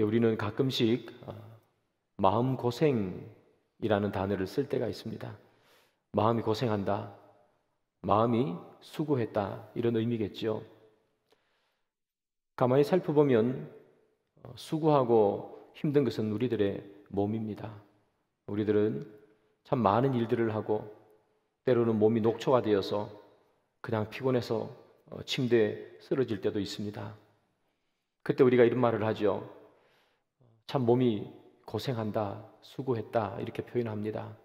우리는 가끔씩 마음고생이라는 단어를 쓸 때가 있습니다. 마음이 고생한다, 마음이 수고했다, 이런 의미겠죠. 가만히 살펴보면 수고하고 힘든 것은 우리들의 몸입니다. 우리들은 참 많은 일들을 하고 때로는 몸이 녹초가 되어서 그냥 피곤해서 침대에 쓰러질 때도 있습니다. 그때 우리가 이런 말을 하죠. 참 몸이 고생한다, 수고했다, 이렇게 표현합니다.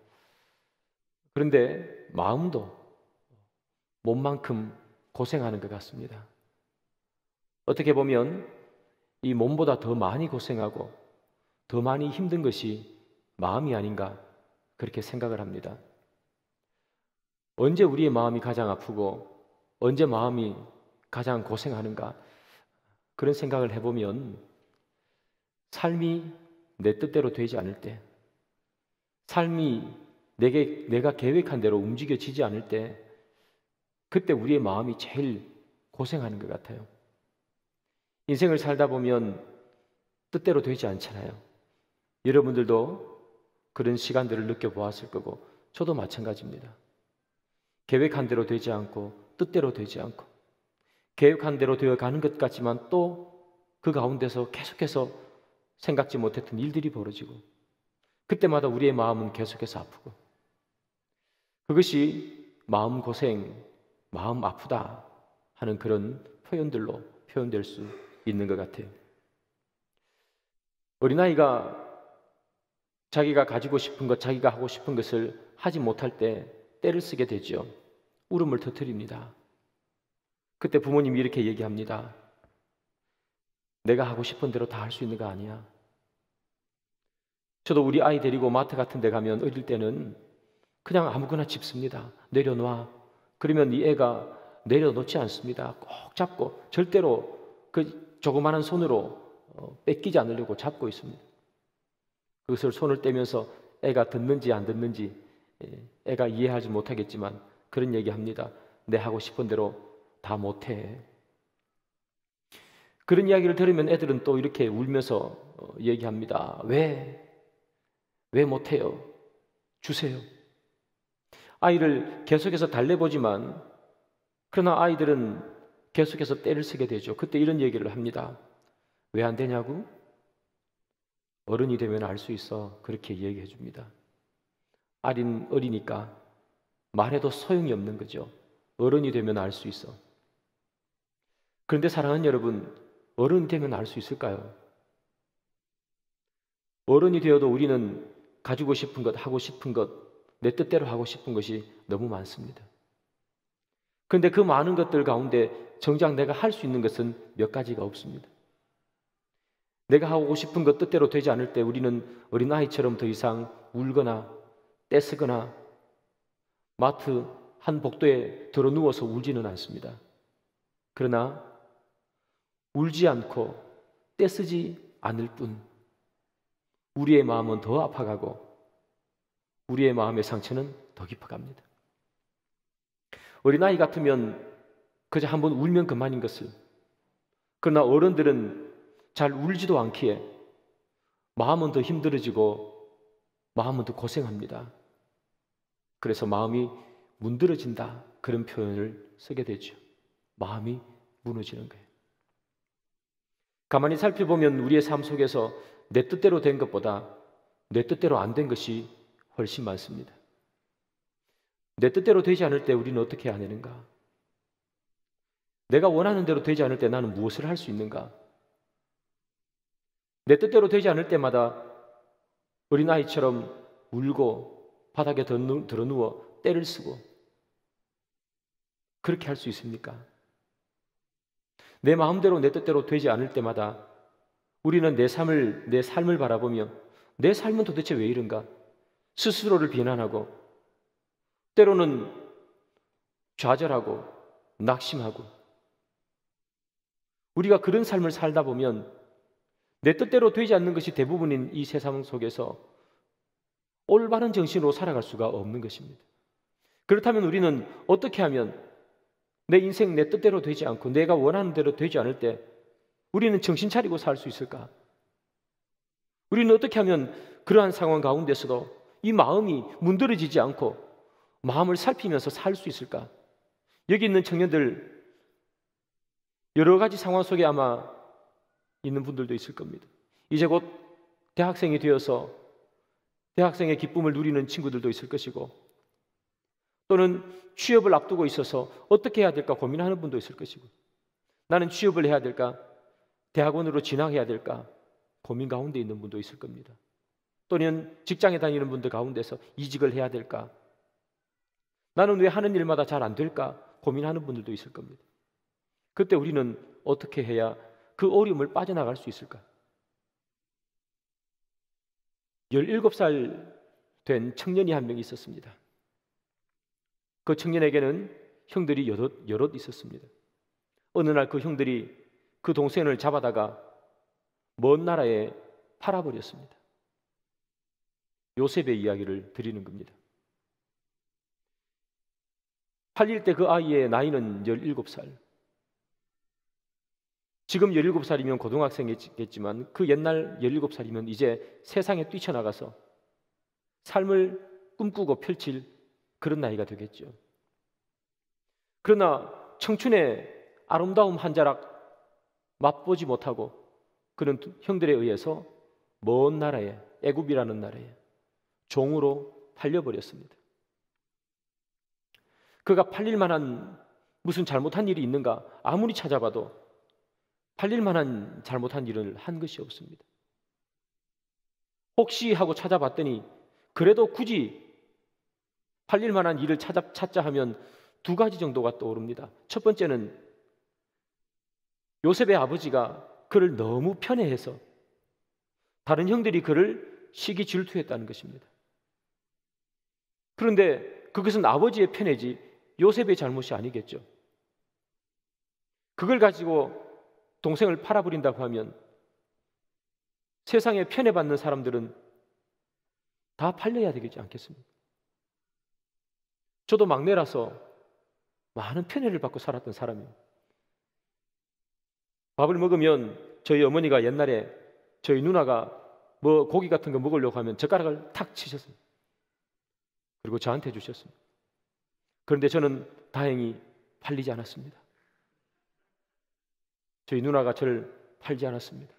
그런데 마음도 몸만큼 고생하는 것 같습니다. 어떻게 보면 이 몸보다 더 많이 고생하고 더 많이 힘든 것이 마음이 아닌가, 그렇게 생각을 합니다. 언제 우리의 마음이 가장 아프고 언제 마음이 가장 고생하는가, 그런 생각을 해보면 삶이 내 뜻대로 되지 않을 때, 삶이 내가 계획한 대로 움직여지지 않을 때, 그때 우리의 마음이 제일 고생하는 것 같아요. 인생을 살다 보면 뜻대로 되지 않잖아요. 여러분들도 그런 시간들을 느껴보았을 거고 저도 마찬가지입니다. 계획한 대로 되지 않고 뜻대로 되지 않고 계획한 대로 되어가는 것 같지만 또 그 가운데서 계속해서 생각지 못했던 일들이 벌어지고 그때마다 우리의 마음은 계속해서 아프고, 그것이 마음고생, 마음 아프다 하는 그런 표현들로 표현될 수 있는 것 같아요. 어린아이가 자기가 가지고 싶은 것, 자기가 하고 싶은 것을 하지 못할 때 떼를 쓰게 되죠. 울음을 터뜨립니다. 그때 부모님이 이렇게 얘기합니다. 내가 하고 싶은 대로 다 할 수 있는 거 아니야. 저도 우리 아이 데리고 마트 같은 데 가면 어릴 때는 그냥 아무거나 집습니다. 내려놔. 그러면 이 애가 내려놓지 않습니다. 꼭 잡고 절대로 그 조그마한 손으로 뺏기지 않으려고 잡고 있습니다. 그것을 손을 떼면서 애가 듣는지 안 듣는지 애가 이해하지 못하겠지만 그런 얘기합니다. 내 하고 싶은 대로 다 못해. 그런 이야기를 들으면 애들은 또 이렇게 울면서 얘기합니다. 왜 못해요? 주세요. 아이를 계속해서 달래보지만 그러나 아이들은 계속해서 떼를 쓰게 되죠. 그때 이런 얘기를 합니다. 왜 안 되냐고? 어른이 되면 알 수 있어. 그렇게 얘기해 줍니다. 어리니까 말해도 소용이 없는 거죠. 어른이 되면 알 수 있어. 그런데 사랑하는 여러분, 어른이 되면 알 수 있을까요? 어른이 되어도 우리는 가지고 싶은 것, 하고 싶은 것, 내 뜻대로 하고 싶은 것이 너무 많습니다. 그런데 그 많은 것들 가운데 정작 내가 할 수 있는 것은 몇 가지가 없습니다. 내가 하고 싶은 것 뜻대로 되지 않을 때 우리는 어린아이처럼 더 이상 울거나 떼쓰거나 마트 한 복도에 들어 누워서 울지는 않습니다. 그러나 울지 않고 떼쓰지 않을 뿐 우리의 마음은 더 아파가고 우리의 마음의 상처는 더 깊어갑니다. 어린아이 같으면 그저 한번 울면 그만인 것을, 그러나 어른들은 잘 울지도 않기에 마음은 더 힘들어지고 마음은 더 고생합니다. 그래서 마음이 문드러진다, 그런 표현을 쓰게 되죠. 마음이 무너지는 거예요. 가만히 살펴보면 우리의 삶 속에서 내 뜻대로 된 것보다 내 뜻대로 안 된 것이 훨씬 많습니다. 내 뜻대로 되지 않을 때 우리는 어떻게 해야 되는가? 내가 원하는 대로 되지 않을 때 나는 무엇을 할 수 있는가? 내 뜻대로 되지 않을 때마다 어린아이처럼 울고 바닥에 들어 누워 떼를 쓰고 그렇게 할 수 있습니까? 내 마음대로 내 뜻대로 되지 않을 때마다 우리는 내 삶을 바라보며 내 삶은 도대체 왜 이런가? 스스로를 비난하고 때로는 좌절하고 낙심하고, 우리가 그런 삶을 살다 보면 내 뜻대로 되지 않는 것이 대부분인 이 세상 속에서 올바른 정신으로 살아갈 수가 없는 것입니다. 그렇다면 우리는 어떻게 하면 내 인생 내 뜻대로 되지 않고 내가 원하는 대로 되지 않을 때 우리는 정신 차리고 살 수 있을까? 우리는 어떻게 하면 그러한 상황 가운데서도 이 마음이 문드러지지 않고 마음을 살피면서 살 수 있을까? 여기 있는 청년들 여러 가지 상황 속에 아마 있는 분들도 있을 겁니다. 이제 곧 대학생이 되어서 대학생의 기쁨을 누리는 친구들도 있을 것이고, 또는 취업을 앞두고 있어서 어떻게 해야 될까 고민하는 분도 있을 것이고, 나는 취업을 해야 될까, 대학원으로 진학해야 될까 고민 가운데 있는 분도 있을 겁니다. 또는 직장에 다니는 분들 가운데서 이직을 해야 될까, 나는 왜 하는 일마다 잘 안 될까 고민하는 분들도 있을 겁니다. 그때 우리는 어떻게 해야 그 어려움을 빠져나갈 수 있을까? 17살 된 청년이 한 명 있었습니다. 그 청년에게는 형들이 여럿 있었습니다. 어느 날 그 형들이 그 동생을 잡아다가 먼 나라에 팔아버렸습니다. 요셉의 이야기를 드리는 겁니다. 팔릴 때 그 아이의 나이는 17살. 지금 17살이면 고등학생이겠지만 그 옛날 17살이면 이제 세상에 뛰쳐나가서 삶을 꿈꾸고 펼칠 그런 나이가 되겠죠. 그러나 청춘의 아름다움 한 자락 맛보지 못하고 그는 형들에 의해서 먼 나라에, 애굽이라는 나라에 종으로 팔려버렸습니다. 그가 팔릴 만한 무슨 잘못한 일이 있는가 아무리 찾아봐도 팔릴 만한 잘못한 일을 한 것이 없습니다. 혹시 하고 찾아봤더니 그래도 굳이 팔릴 만한 일을 찾자 하면 두 가지 정도가 떠오릅니다. 첫 번째는 요셉의 아버지가 그를 너무 편애해서 다른 형들이 그를 시기 질투했다는 것입니다. 그런데 그것은 아버지의 편애지 요셉의 잘못이 아니겠죠. 그걸 가지고 동생을 팔아버린다고 하면 세상에 편애받는 사람들은 다 팔려야 되지 않겠습니까? 저도 막내라서 많은 편애를 받고 살았던 사람이에요. 밥을 먹으면 저희 어머니가 옛날에 저희 누나가 뭐 고기 같은 거 먹으려고 하면 젓가락을 탁 치셨어요. 그리고 저한테 주셨습니다. 그런데 저는 다행히 팔리지 않았습니다. 저희 누나가 저를 팔지 않았습니다.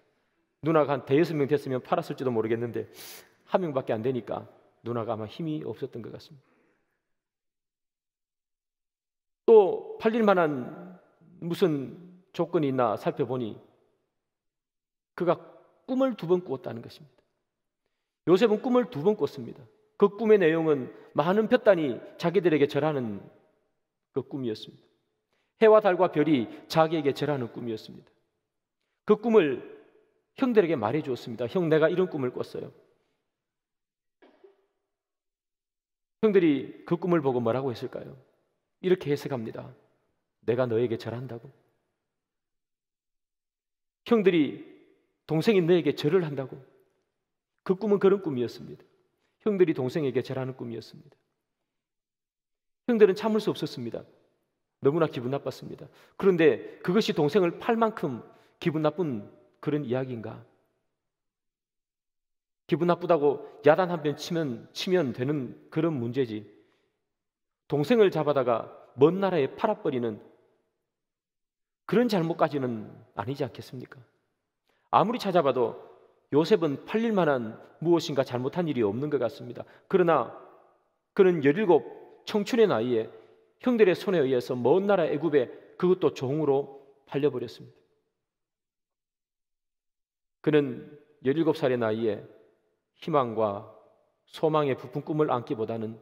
누나가 한 대여섯 명 됐으면 팔았을지도 모르겠는데 한 명밖에 안 되니까 누나가 아마 힘이 없었던 것 같습니다. 또 팔릴 만한 무슨 조건이 있나 살펴보니 그가 꿈을 2번 꾸었다는 것입니다. 요셉은 꿈을 2번 꿨습니다. 그 꿈의 내용은 많은 볕단이 자기들에게 절하는 그 꿈이었습니다. 해와 달과 별이 자기에게 절하는 꿈이었습니다. 그 꿈을 형들에게 말해 주었습니다. 형, 내가 이런 꿈을 꿨어요. 형들이 그 꿈을 보고 뭐라고 했을까요? 이렇게 해석합니다. 내가 너에게 절한다고. 형들이 동생이 너에게 절을 한다고. 그 꿈은 그런 꿈이었습니다. 형들이 동생에게 절하는 꿈이었습니다. 형들은 참을 수 없었습니다. 너무나 기분 나빴습니다. 그런데 그것이 동생을 팔 만큼 기분 나쁜 그런 이야기인가? 기분 나쁘다고 야단 한 번 치면 되는 그런 문제지. 동생을 잡아다가 먼 나라에 팔아버리는 그런 잘못까지는 아니지 않겠습니까? 아무리 찾아봐도 요셉은 팔릴 만한 무엇인가 잘못한 일이 없는 것 같습니다. 그러나 그는 17 청춘의 나이에 형들의 손에 의해서 먼 나라 애굽에 그것도 종으로 팔려버렸습니다. 그는 17살의 나이에 희망과 소망의 부푼 꿈을 안기보다는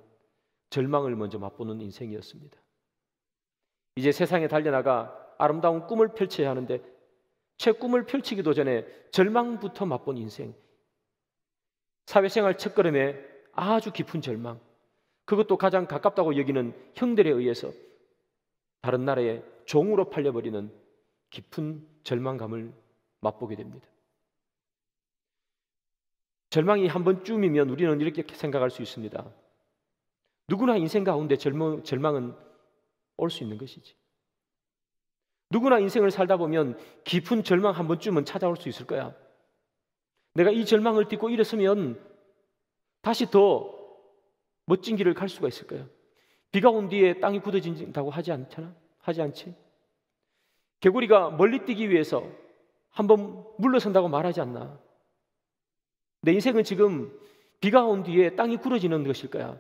절망을 먼저 맛보는 인생이었습니다. 이제 세상에 달려나가 아름다운 꿈을 펼쳐야 하는데 채 꿈을 펼치기도 전에 절망부터 맛본 인생. 사회생활 첫걸음에 아주 깊은 절망, 그것도 가장 가깝다고 여기는 형들에 의해서 다른 나라에 종으로 팔려버리는 깊은 절망감을 맛보게 됩니다. 절망이 한 번쯤이면 우리는 이렇게 생각할 수 있습니다. 누구나 인생 가운데 절망은 올 수 있는 것이지. 누구나 인생을 살다 보면 깊은 절망 한 번쯤은 찾아올 수 있을 거야. 내가 이 절망을 딛고 일어서면 다시 더 멋진 길을 갈 수가 있을까요? 비가 온 뒤에 땅이 굳어진다고 하지 않잖아? 하지 않지? 개구리가 멀리 뛰기 위해서 한번 물러선다고 말하지 않나? 내 인생은 지금 비가 온 뒤에 땅이 굳어지는 것일까요?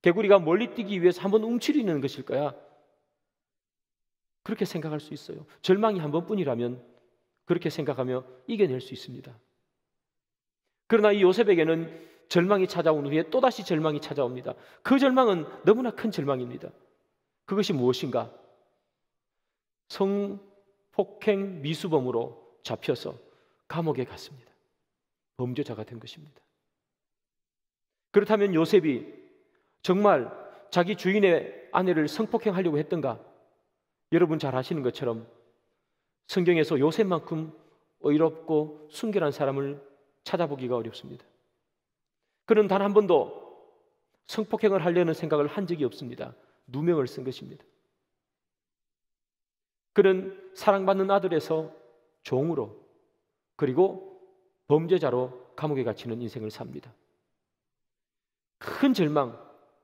개구리가 멀리 뛰기 위해서 한번 움츠리는 것일까요? 그렇게 생각할 수 있어요. 절망이 한 번뿐이라면 그렇게 생각하며 이겨낼 수 있습니다. 그러나 이 요셉에게는 절망이 찾아온 후에 또다시 절망이 찾아옵니다. 그 절망은 너무나 큰 절망입니다. 그것이 무엇인가? 성폭행 미수범으로 잡혀서 감옥에 갔습니다. 범죄자가 된 것입니다. 그렇다면 요셉이 정말 자기 주인의 아내를 성폭행하려고 했던가? 여러분 잘 아시는 것처럼 성경에서 요셉만큼 의롭고 순결한 사람을 찾아보기가 어렵습니다. 그는 단 한 번도 성폭행을 하려는 생각을 한 적이 없습니다. 누명을 쓴 것입니다. 그는 사랑받는 아들에서 종으로 그리고 범죄자로 감옥에 갇히는 인생을 삽니다. 큰 절망,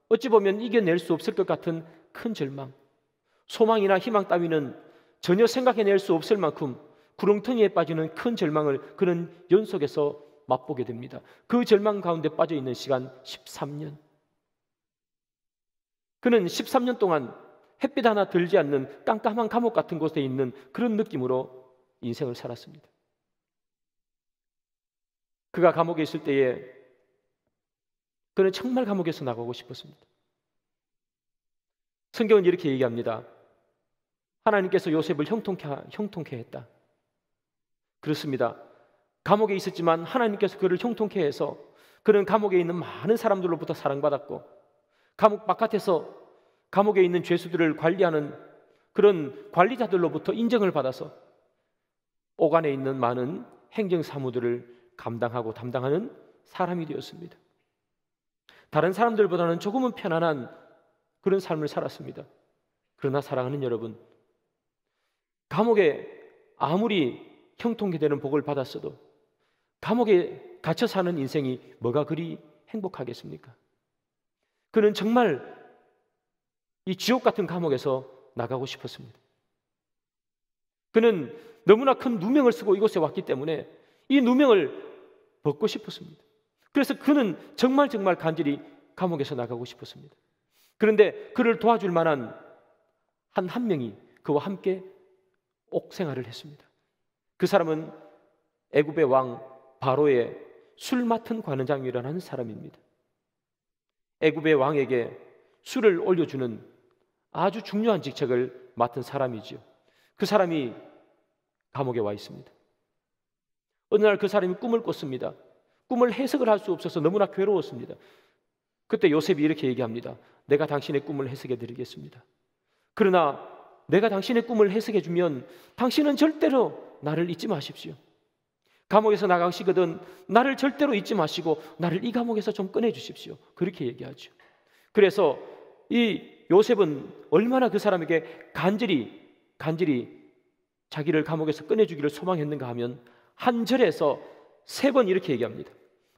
어찌 보면 이겨낼 수 없을 것 같은 큰 절망, 소망이나 희망 따위는 전혀 생각해낼 수 없을 만큼 구렁텅이에 빠지는 큰 절망을 그는 연속해서 맛보게 됩니다. 그 절망 가운데 빠져 있는 시간 13년. 그는 13년 동안 햇빛 하나 들지 않는 깜깜한 감옥 같은 곳에 있는 그런 느낌으로 인생을 살았습니다. 그가 감옥에 있을 때에 그는 정말 감옥에서 나가고 싶었습니다. 성경은 이렇게 얘기합니다. 하나님께서 요셉을 형통케 했다. 그렇습니다. 감옥에 있었지만 하나님께서 그를 형통케 해서 그는 감옥에 있는 많은 사람들로부터 사랑받았고 감옥 바깥에서 감옥에 있는 죄수들을 관리하는 그런 관리자들로부터 인정을 받아서 오간에 있는 많은 행정 사무들을 감당하고 담당하는 사람이 되었습니다. 다른 사람들보다는 조금은 편안한 그런 삶을 살았습니다. 그러나 사랑하는 여러분, 감옥에 아무리 형통케 되는 복을 받았어도 감옥에 갇혀 사는 인생이 뭐가 그리 행복하겠습니까? 그는 정말 이 지옥 같은 감옥에서 나가고 싶었습니다. 그는 너무나 큰 누명을 쓰고 이곳에 왔기 때문에 이 누명을 벗고 싶었습니다. 그래서 그는 정말 간절히 감옥에서 나가고 싶었습니다. 그런데 그를 도와줄 만한 한 명이 그와 함께 옥생활을 했습니다. 그 사람은 애굽의 왕 바로의 술 맡은 관원장이라는 사람입니다. 애굽의 왕에게 술을 올려주는 아주 중요한 직책을 맡은 사람이죠. 그 사람이 감옥에 와 있습니다. 어느 날 그 사람이 꿈을 꿨습니다. 꿈을 해석을 할 수 없어서 너무나 괴로웠습니다. 그때 요셉이 이렇게 얘기합니다. 내가 당신의 꿈을 해석해 드리겠습니다. 그러나 내가 당신의 꿈을 해석해 주면 당신은 절대로 나를 잊지 마십시오. 감옥에서 나가시거든 나를 절대로 잊지 마시고 나를 이 감옥에서 좀 꺼내 주십시오. 그렇게 얘기하죠. 그래서 이 요셉은 얼마나 그 사람에게 간절히 자기를 감옥에서 꺼내 주기를 소망했는가 하면 한 절에서 3번 이렇게 얘기합니다.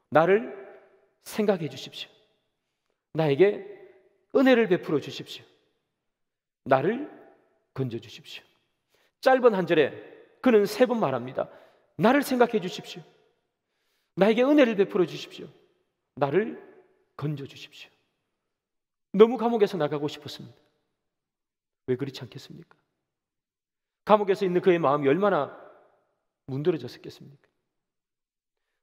나를 생각해 주십시오. 나에게 은혜를 베풀어 주십시오. 나를 건져 주십시오. 짧은 한 절에 그는 3번 말합니다. 나를 생각해 주십시오. 나에게 은혜를 베풀어 주십시오. 나를 건져 주십시오. 너무 감옥에서 나가고 싶었습니다. 왜 그렇지 않겠습니까? 감옥에서 있는 그의 마음이 얼마나 문드러졌었겠습니까?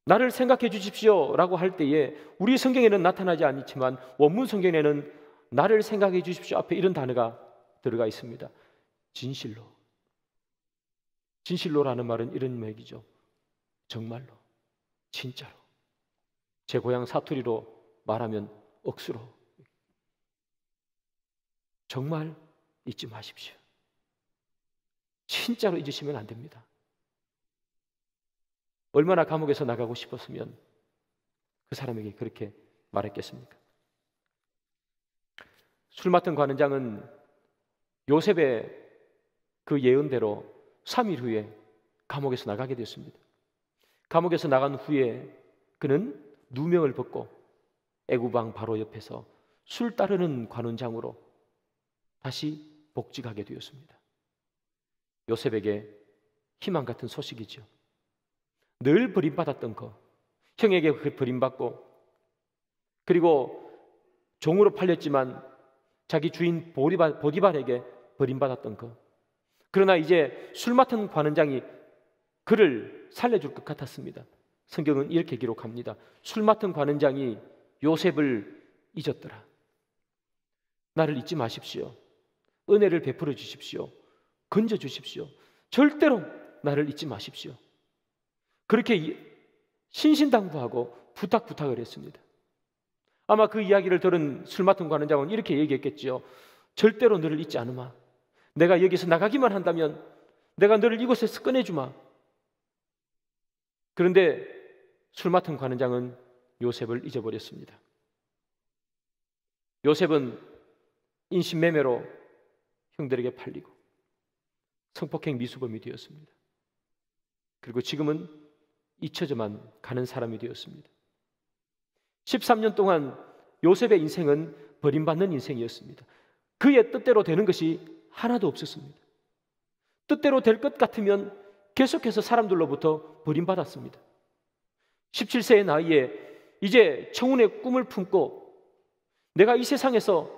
나를 생각해 주십시오 라고 할 때에 우리 성경에는 나타나지 않지만 원문 성경에는 나를 생각해 주십시오 앞에 이런 단어가 들어가 있습니다. 진실로. 진실로라는 말은 이런 얘기죠. 정말로, 진짜로. 제 고향 사투리로 말하면 억수로. 정말 잊지 마십시오. 진짜로 잊으시면 안 됩니다. 얼마나 감옥에서 나가고 싶었으면 그 사람에게 그렇게 말했겠습니까? 술 맡은 관원장은 요셉의 그 예언대로 3일 후에 감옥에서 나가게 됐습니다. 감옥에서 나간 후에 그는 누명을 벗고 애굽 왕 바로 옆에서 술 따르는 관원장으로 다시 복직하게 되었습니다. 요셉에게 희망 같은 소식이죠. 늘 버림받았던 형에게 버림받고, 그리고 종으로 팔렸지만 자기 주인 보디발에게 버림받았던 그러나 이제 술 맡은 관원장이 그를 살려줄 것 같았습니다. 성경은 이렇게 기록합니다. 술 맡은 관원장이 요셉을 잊었더라. 나를 잊지 마십시오. 은혜를 베풀어 주십시오. 건져 주십시오. 절대로 나를 잊지 마십시오. 그렇게 신신당부하고 부탁을 했습니다. 아마 그 이야기를 들은 술 맡은 관원장은 이렇게 얘기했겠죠. 절대로 너를 잊지 않으마. 내가 여기서 나가기만 한다면 내가 너를 이곳에서 꺼내주마. 그런데 술 맡은 관원장은 요셉을 잊어버렸습니다. 요셉은 인신매매로 형들에게 팔리고 성폭행 미수범이 되었습니다. 그리고 지금은 잊혀져만 가는 사람이 되었습니다. 13년 동안 요셉의 인생은 버림받는 인생이었습니다. 그의 뜻대로 되는 것이 하나도 없었습니다. 뜻대로 될 것 같으면 계속해서 사람들로부터 버림받았습니다. 17세의 나이에 이제 청운의 꿈을 품고 내가 이 세상에서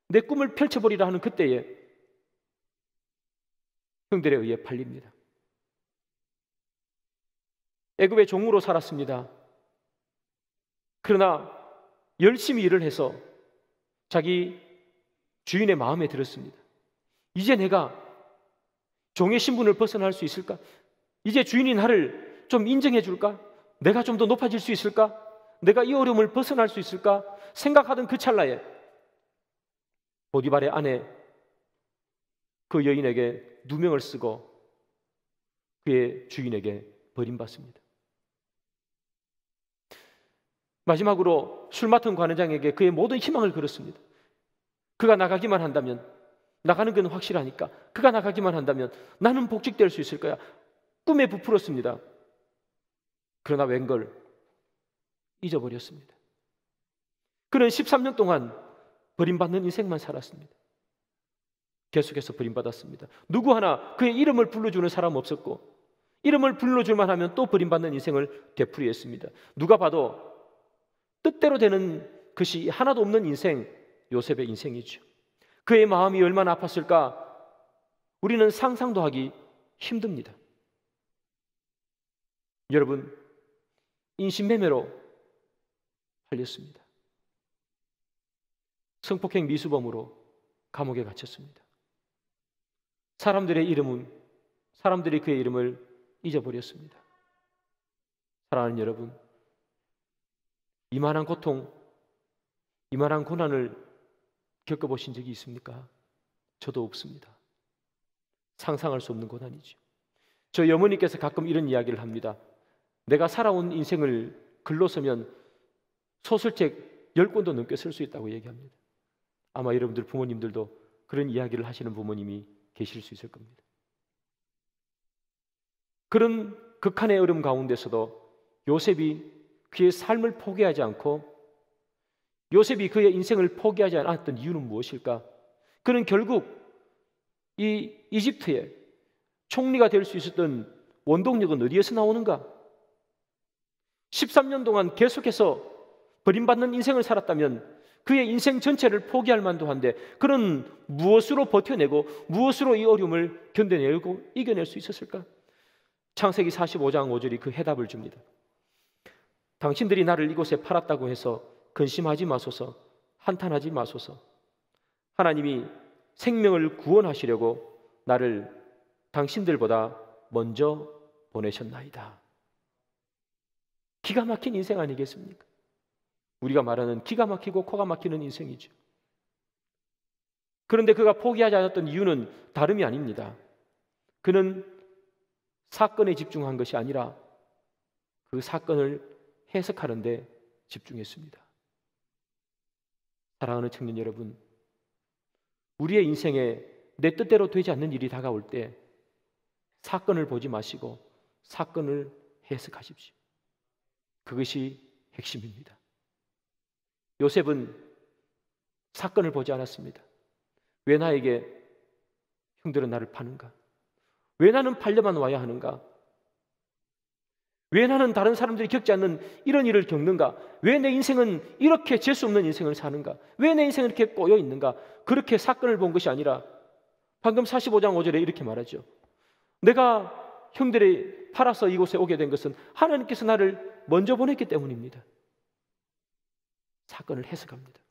내 꿈을 펼쳐버리라 하는 그때에 형들에 의해 팔립니다. 애굽의 종으로 살았습니다. 그러나 열심히 일을 해서 자기 주인의 마음에 들었습니다. 이제 내가 종의 신분을 벗어날 수 있을까? 이제 주인이 나를 좀 인정해 줄까? 내가 좀 더 높아질 수 있을까? 내가 이 어려움을 벗어날 수 있을까? 생각하던 그 찰나에 보디발의 아내 그 여인에게 누명을 쓰고 그의 주인에게 버림받습니다. 마지막으로 술 맡은 관원장에게 그의 모든 희망을 걸었습니다. 그가 나가기만 한다면, 나가는 건 확실하니까 그가 나가기만 한다면 나는 복직될 수 있을 거야. 꿈에 부풀었습니다. 그러나 웬걸 잊어버렸습니다. 그는 13년 동안 버림받는 인생만 살았습니다. 계속해서 버림받았습니다. 누구 하나 그의 이름을 불러주는 사람 없었고, 이름을 불러줄만 하면 또 버림받는 인생을 되풀이했습니다. 누가 봐도 뜻대로 되는 것이 하나도 없는 인생, 요셉의 인생이죠. 그의 마음이 얼마나 아팠을까 우리는 상상도 하기 힘듭니다. 여러분, 인신매매로 팔렸습니다. 성폭행 미수범으로 감옥에 갇혔습니다. 사람들이 그의 이름을 잊어버렸습니다. 사랑하는 여러분, 이만한 고통, 이만한 고난을 겪어보신 적이 있습니까? 저도 없습니다. 상상할 수 없는 고난이죠. 저희 어머니께서 가끔 이런 이야기를 합니다. 내가 살아온 인생을 글로 쓰면 소설책 10권도 넘게 쓸 수 있다고 얘기합니다. 아마 여러분들 부모님들도 그런 이야기를 하시는 부모님이 계실 수 있을 겁니다. 그런 극한의 어려움 가운데서도 요셉이 그의 삶을 포기하지 않고, 요셉이 그의 인생을 포기하지 않았던 이유는 무엇일까? 그는 결국 이 이집트의 총리가 될 수 있었던 원동력은 어디에서 나오는가? 13년 동안 계속해서 버림받는 인생을 살았다면 그의 인생 전체를 포기할 만도 한데, 그는 무엇으로 버텨내고 무엇으로 이 어려움을 견뎌내고 이겨낼 수 있었을까? 창세기 45장 5절이 그 해답을 줍니다. 당신들이 나를 이곳에 팔았다고 해서 근심하지 마소서, 한탄하지 마소서. 하나님이 생명을 구원하시려고 나를 당신들보다 먼저 보내셨나이다. 기가 막힌 인생 아니겠습니까? 우리가 말하는 기가 막히고 코가 막히는 인생이죠. 그런데 그가 포기하지 않았던 이유는 다름이 아닙니다. 그는 사건에 집중한 것이 아니라 그 사건을 해석하는 데 집중했습니다. 사랑하는 청년 여러분, 우리의 인생에 내 뜻대로 되지 않는 일이 다가올 때 사건을 보지 마시고 사건을 해석하십시오. 그것이 핵심입니다. 요셉은 사건을 보지 않았습니다. 왜 나에게 형들은 나를 파는가? 왜 나는 팔려만 와야 하는가? 왜 나는 다른 사람들이 겪지 않는 이런 일을 겪는가? 왜 내 인생은 이렇게 재수 없는 인생을 사는가? 왜 내 인생은 이렇게 꼬여 있는가? 그렇게 사건을 본 것이 아니라 방금 45장 5절에 이렇게 말하죠. 내가 형들이 팔아서 이곳에 오게 된 것은 하나님께서 나를 먼저 보냈기 때문입니다. 사건을 해석합니다.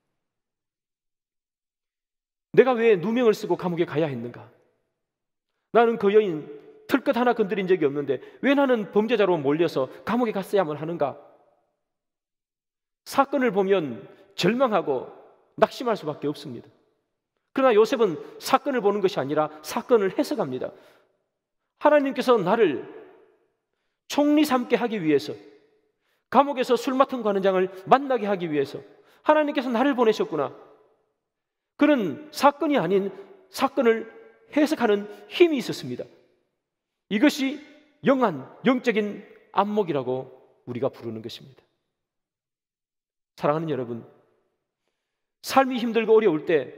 내가 왜 누명을 쓰고 감옥에 가야 했는가? 나는 그 여인 털끝 하나 건드린 적이 없는데 왜 나는 범죄자로 몰려서 감옥에 갔어야만 하는가? 사건을 보면 절망하고 낙심할 수밖에 없습니다. 그러나 요셉은 사건을 보는 것이 아니라 사건을 해석합니다. 하나님께서 나를 총리 삼게 하기 위해서, 감옥에서 술 맡은 관원장을 만나게 하기 위해서 하나님께서 나를 보내셨구나. 그는 사건이 아닌 사건을 해석하는 힘이 있었습니다. 이것이 영한, 영적인 안목이라고 우리가 부르는 것입니다. 사랑하는 여러분, 삶이 힘들고 어려울 때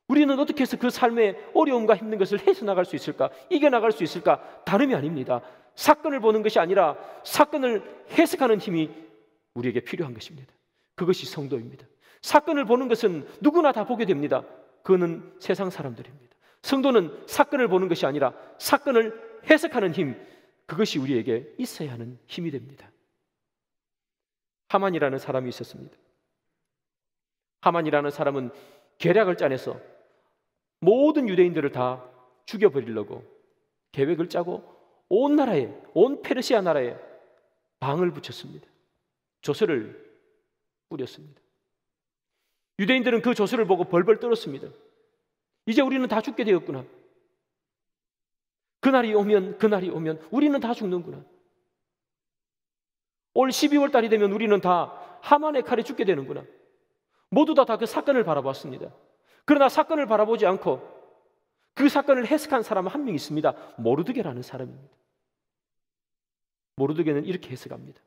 우리는 어떻게 해서 그 삶의 어려움과 힘든 것을 헤쳐나갈 수 있을까? 이겨나갈 수 있을까? 다름이 아닙니다. 사건을 보는 것이 아니라 사건을 해석하는 힘이 우리에게 필요한 것입니다. 그것이 성도입니다. 사건을 보는 것은 누구나 다 보게 됩니다. 그거는 세상 사람들입니다. 성도는 사건을 보는 것이 아니라 사건을 해석하는 힘, 그것이 우리에게 있어야 하는 힘이 됩니다. 하만이라는 사람이 있었습니다. 하만이라는 사람은 계략을 짜내서 모든 유대인들을 다 죽여버리려고 계획을 짜고 온 나라에, 온 페르시아 나라에 방을 붙였습니다. 조서를 뿌렸습니다. 유대인들은 그 조서를 보고 벌벌 떨었습니다. 이제 우리는 다 죽게 되었구나. 그날이 오면 우리는 다 죽는구나. 올 12월 달이 되면 우리는 다 하만의 칼에 죽게 되는구나. 모두 다 그 사건을 바라봤습니다. 그러나 사건을 바라보지 않고 그 사건을 해석한 사람 한 명 있습니다. 모르드게라는 사람입니다. 모르드게는 이렇게 해석합니다.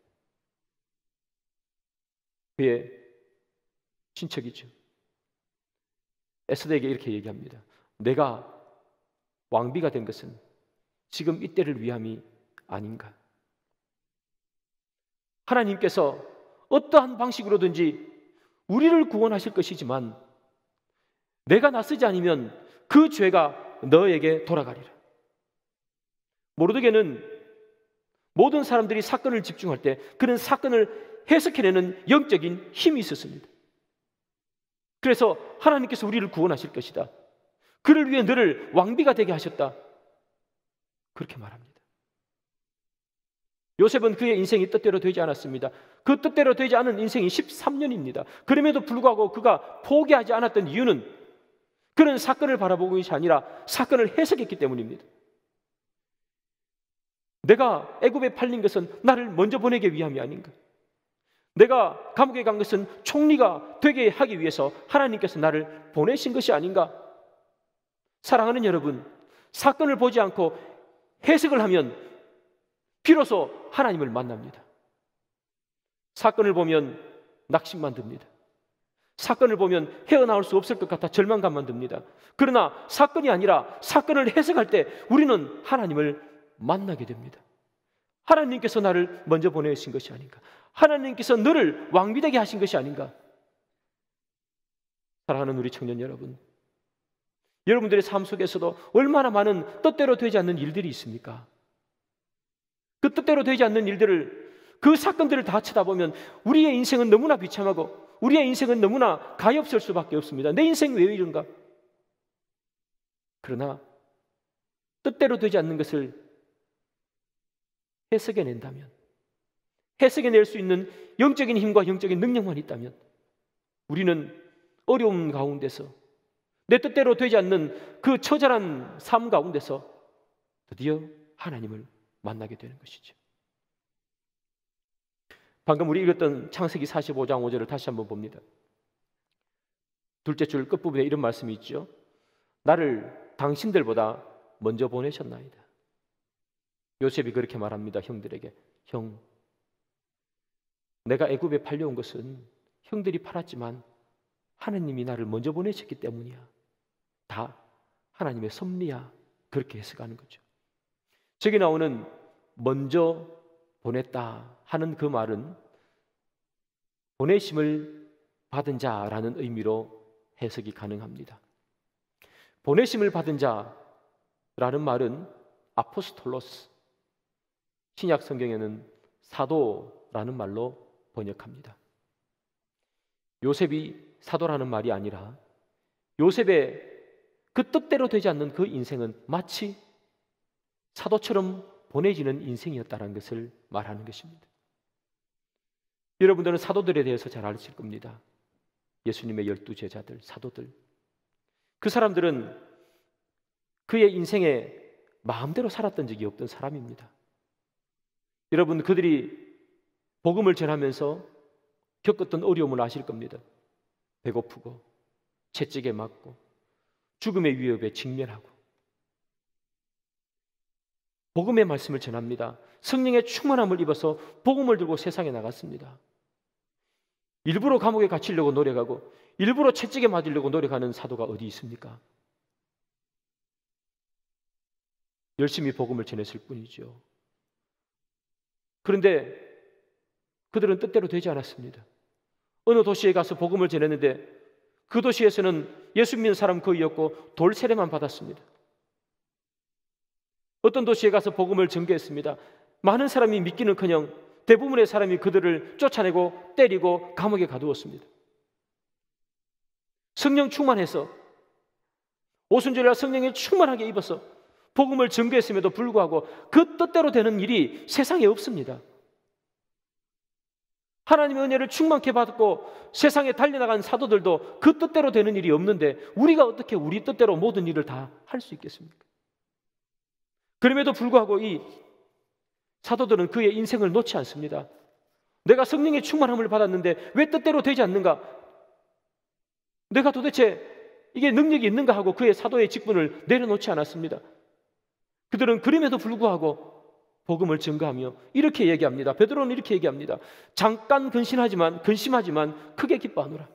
그의 친척이죠. 에스더에게 이렇게 얘기합니다. 내가 왕비가 된 것은 지금 이때를 위함이 아닌가. 하나님께서 어떠한 방식으로든지 우리를 구원하실 것이지만 내가 나서지 않으면 그 죄가 너에게 돌아가리라. 모르드게는 모든 사람들이 사건을 집중할 때 그는 사건을 해석해내는 영적인 힘이 있었습니다. 그래서 하나님께서 우리를 구원하실 것이다. 그를 위해 너를 왕비가 되게 하셨다. 그렇게 말합니다. 요셉은 그의 인생이 뜻대로 되지 않았습니다. 그 뜻대로 되지 않은 인생이 13년입니다. 그럼에도 불구하고 그가 포기하지 않았던 이유는 그는 사건을 바라보는 것이 아니라 사건을 해석했기 때문입니다. 내가 애굽에 팔린 것은 나를 먼저 보내기 위함이 아닌가? 내가 감옥에 간 것은 총리가 되게 하기 위해서 하나님께서 나를 보내신 것이 아닌가? 사랑하는 여러분, 사건을 보지 않고 해석을 하면 비로소 하나님을 만납니다. 사건을 보면 낙심만 듭니다. 사건을 보면 헤어나올 수 없을 것 같아 절망감만 듭니다. 그러나 사건이 아니라 사건을 해석할 때 우리는 하나님을 만나게 됩니다. 하나님께서 나를 먼저 보내신 것이 아닌가? 하나님께서 너를 왕비되게 하신 것이 아닌가? 사랑하는 우리 청년 여러분, 여러분들의 삶 속에서도 얼마나 많은 뜻대로 되지 않는 일들이 있습니까? 그 뜻대로 되지 않는 일들을, 그 사건들을 다 쳐다보면 우리의 인생은 너무나 비참하고 우리의 인생은 너무나 가엾을 수밖에 없습니다. 내 인생 왜 이런가? 그러나 뜻대로 되지 않는 것을 해석해낸다면, 해석해낼 수 있는 영적인 힘과 영적인 능력만 있다면 우리는 어려움 가운데서, 내 뜻대로 되지 않는 그 처절한 삶 가운데서 드디어 하나님을 만나게 되는 것이죠. 방금 우리 읽었던 창세기 45장 5절을 다시 한번 봅니다. 둘째 줄 끝부분에 이런 말씀이 있죠. 나를 당신들보다 먼저 보내셨나이다. 요셉이 그렇게 말합니다. 형들에게. 형, 내가 애굽에 팔려온 것은 형들이 팔았지만 하나님이 나를 먼저 보내셨기 때문이야. 다 하나님의 섭리야. 그렇게 해석하는 거죠. 저기 나오는 먼저 보냈다 하는 그 말은 보내심을 받은 자라는 의미로 해석이 가능합니다. 보내심을 받은 자라는 말은 아포스톨로스, 신약 성경에는 사도라는 말로 번역합니다. 요셉이 사도라는 말이 아니라 요셉의 그 뜻대로 되지 않는 그 인생은 마치 사도처럼 보내지는 인생이었다는 것을 말하는 것입니다. 여러분들은 사도들에 대해서 잘 아실 겁니다. 예수님의 12제자들, 사도들. 그 사람들은 그의 인생에 마음대로 살았던 적이 없던 사람입니다. 여러분, 그들이 복음을 전하면서 겪었던 어려움을 아실 겁니다. 배고프고 채찍에 맞고 죽음의 위협에 직면하고 복음의 말씀을 전합니다. 성령의 충만함을 입어서 복음을 들고 세상에 나갔습니다. 일부러 감옥에 갇히려고 노력하고 일부러 채찍에 맞으려고 노력하는 사도가 어디 있습니까? 열심히 복음을 전했을 뿐이죠. 그런데 그들은 뜻대로 되지 않았습니다. 어느 도시에 가서 복음을 전했는데 그 도시에서는 예수 믿는 사람 거의였고 돌 세례만 받았습니다. 어떤 도시에 가서 복음을 전개했습니다. 많은 사람이 믿기는커녕 대부분의 사람이 그들을 쫓아내고 때리고 감옥에 가두었습니다. 성령 충만해서 오순절날 성령에 충만하게 입어서 복음을 전개했음에도 불구하고 그 뜻대로 되는 일이 세상에 없습니다. 하나님의 은혜를 충만케 받고 세상에 달려나간 사도들도 그 뜻대로 되는 일이 없는데 우리가 어떻게 우리 뜻대로 모든 일을 다 할 수 있겠습니까? 그럼에도 불구하고 이 사도들은 그의 인생을 놓지 않습니다. 내가 성령의 충만함을 받았는데 왜 뜻대로 되지 않는가? 내가 도대체 이게 능력이 있는가 하고 그의 사도의 직분을 내려놓지 않았습니다. 그들은 그럼에도 불구하고 복음을 전가하며 이렇게 얘기합니다. 베드로는 이렇게 얘기합니다. 잠깐 근심하지만 크게 기뻐하노라.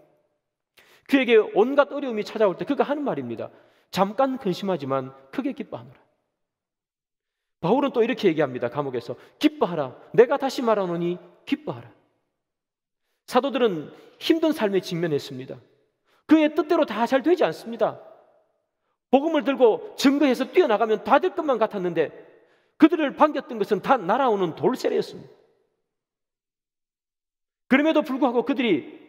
그에게 온갖 어려움이 찾아올 때 그가 하는 말입니다. 잠깐 근심하지만 크게 기뻐하노라. 바울은 또 이렇게 얘기합니다. 감옥에서 기뻐하라. 내가 다시 말하노니 기뻐하라. 사도들은 힘든 삶에 직면했습니다. 그의 뜻대로 다 잘 되지 않습니다. 복음을 들고 증거해서 뛰어나가면 다 될 것만 같았는데 그들을 반겼던 것은 다 날아오는 돌세례였습니다. 그럼에도 불구하고 그들이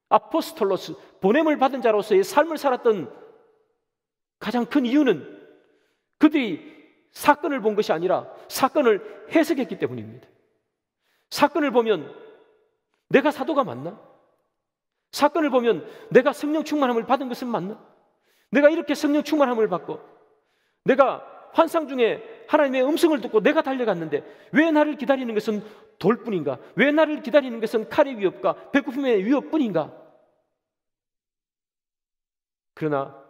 아포스톨로스, 보냄을 받은 자로서의 삶을 살았던 가장 큰 이유는 그들이 사건을 본 것이 아니라 사건을 해석했기 때문입니다. 사건을 보면 내가 사도가 맞나? 사건을 보면 내가 성령 충만함을 받은 것은 맞나? 내가 이렇게 성령 충만함을 받고 내가 환상 중에 하나님의 음성을 듣고 내가 달려갔는데 왜 나를 기다리는 것은 돌뿐인가? 왜 나를 기다리는 것은 칼의 위협과 배고픔의 위협뿐인가? 그러나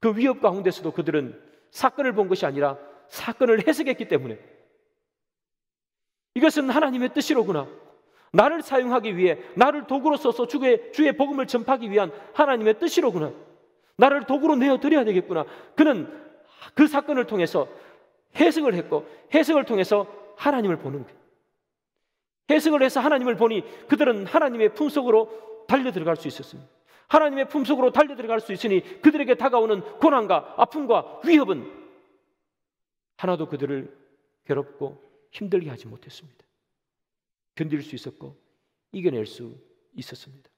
그 위협 가운데서도 그들은 사건을 본 것이 아니라 사건을 해석했기 때문에 이것은 하나님의 뜻이로구나. 나를 사용하기 위해 나를 도구로 써서 주의 복음을 전파하기 위한 하나님의 뜻이로구나. 나를 도구로 내어드려야 되겠구나. 그는 그 사건을 통해서 해석을 했고 해석을 통해서 하나님을 보는 거예요. 해석을 해서 하나님을 보니 그들은 하나님의 품속으로 달려들어갈 수 있었습니다. 하나님의 품속으로 달려들어갈 수 있으니 그들에게 다가오는 고난과 아픔과 위협은 하나도 그들을 괴롭고 힘들게 하지 못했습니다. 견딜 수 있었고 이겨낼 수 있었습니다.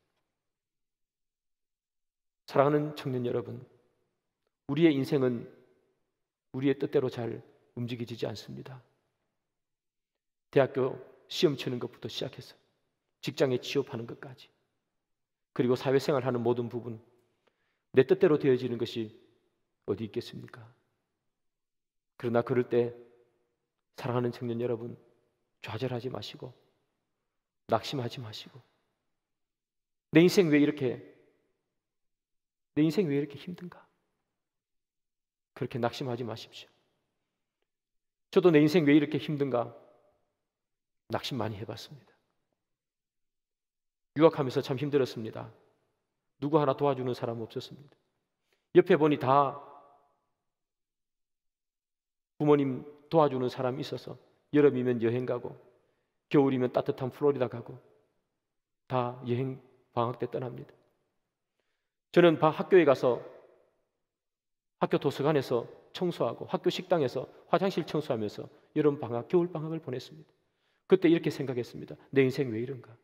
사랑하는 청년 여러분, 우리의 인생은 우리의 뜻대로 잘 움직이지 않습니다. 대학교 시험 치는 것부터 시작해서 직장에 취업하는 것까지 그리고 사회생활하는 모든 부분 내 뜻대로 되어지는 것이 어디 있겠습니까? 그러나 그럴 때 사랑하는 청년 여러분, 좌절하지 마시고 낙심하지 마시고 내 인생 왜 이렇게 힘든가? 그렇게 낙심하지 마십시오. 저도 내 인생 왜 이렇게 힘든가 낙심 많이 해봤습니다. 유학하면서 참 힘들었습니다. 누구 하나 도와주는 사람 없었습니다. 옆에 보니 다 부모님 도와주는 사람이 있어서 여름이면 여행 가고 겨울이면 따뜻한 플로리다 가고 다 여행 방학 때 떠납니다. 저는 학교에 가서 학교 도서관에서 청소하고 학교 식당에서 화장실 청소하면서 여름 방학, 겨울 방학을 보냈습니다. 그때 이렇게 생각했습니다. 내 인생 왜 이런가?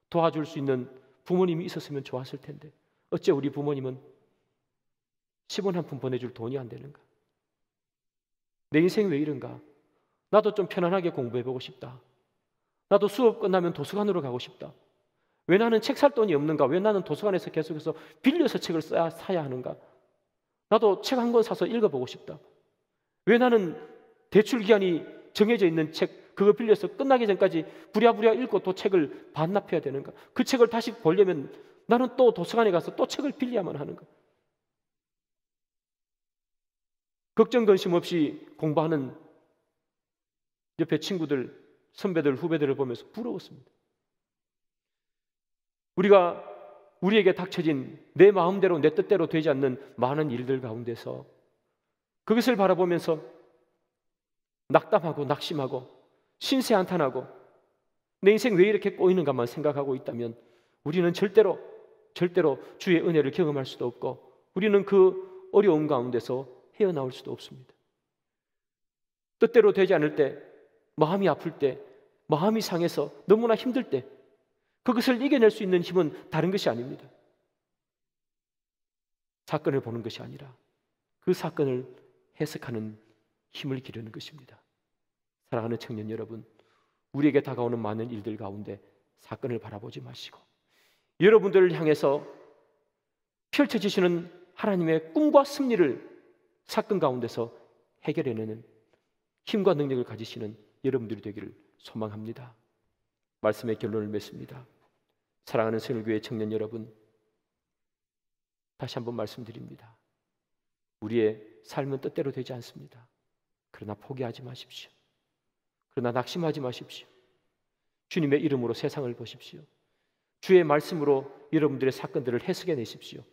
도와줄 수 있는 부모님이 있었으면 좋았을 텐데 어째 우리 부모님은 10원 한 푼 보내줄 돈이 안 되는가? 내 인생 왜 이런가? 나도 좀 편안하게 공부해보고 싶다. 나도 수업 끝나면 도서관으로 가고 싶다. 왜 나는 책 살 돈이 없는가? 왜 나는 도서관에서 계속해서 빌려서 책을 사야 하는가? 나도 책 한 권 사서 읽어보고 싶다. 왜 나는 대출 기한이 정해져 있는 책 그거 빌려서 끝나기 전까지 부랴부랴 읽고 또 책을 반납해야 되는가? 그 책을 다시 보려면 나는 또 도서관에 가서 또 책을 빌려야만 하는가? 걱정 근심 없이 공부하는 옆에 친구들, 선배들, 후배들을 보면서 부러웠습니다. 우리에게 닥쳐진 내 마음대로 내 뜻대로 되지 않는 많은 일들 가운데서 그것을 바라보면서 낙담하고 낙심하고 신세한탄하고 내 인생 왜 이렇게 꼬이는가만 생각하고 있다면 우리는 절대로 주의 은혜를 경험할 수도 없고 우리는 그 어려움 가운데서 헤어나올 수도 없습니다. 뜻대로 되지 않을 때, 마음이 아플 때, 마음이 상해서 너무나 힘들 때 그것을 이겨낼 수 있는 힘은 다른 것이 아닙니다. 사건을 보는 것이 아니라 그 사건을 해석하는 힘을 기르는 것입니다. 사랑하는 청년 여러분, 우리에게 다가오는 많은 일들 가운데 사건을 바라보지 마시고 여러분들을 향해서 펼쳐지시는 하나님의 꿈과 승리를 사건 가운데서 해결해내는 힘과 능력을 가지시는 여러분들이 되기를 소망합니다. 말씀의 결론을 맺습니다. 사랑하는 새누리교회 청년 여러분, 다시 한번 말씀드립니다. 우리의 삶은 뜻대로 되지 않습니다. 그러나 포기하지 마십시오. 그러나 낙심하지 마십시오. 주님의 이름으로 세상을 보십시오. 주의 말씀으로 여러분들의 사건들을 해석해 내십시오.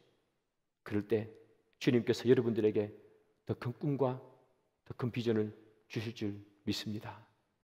그럴 때 주님께서 여러분들에게 더 큰 꿈과 더 큰 비전을 주실 줄 믿습니다.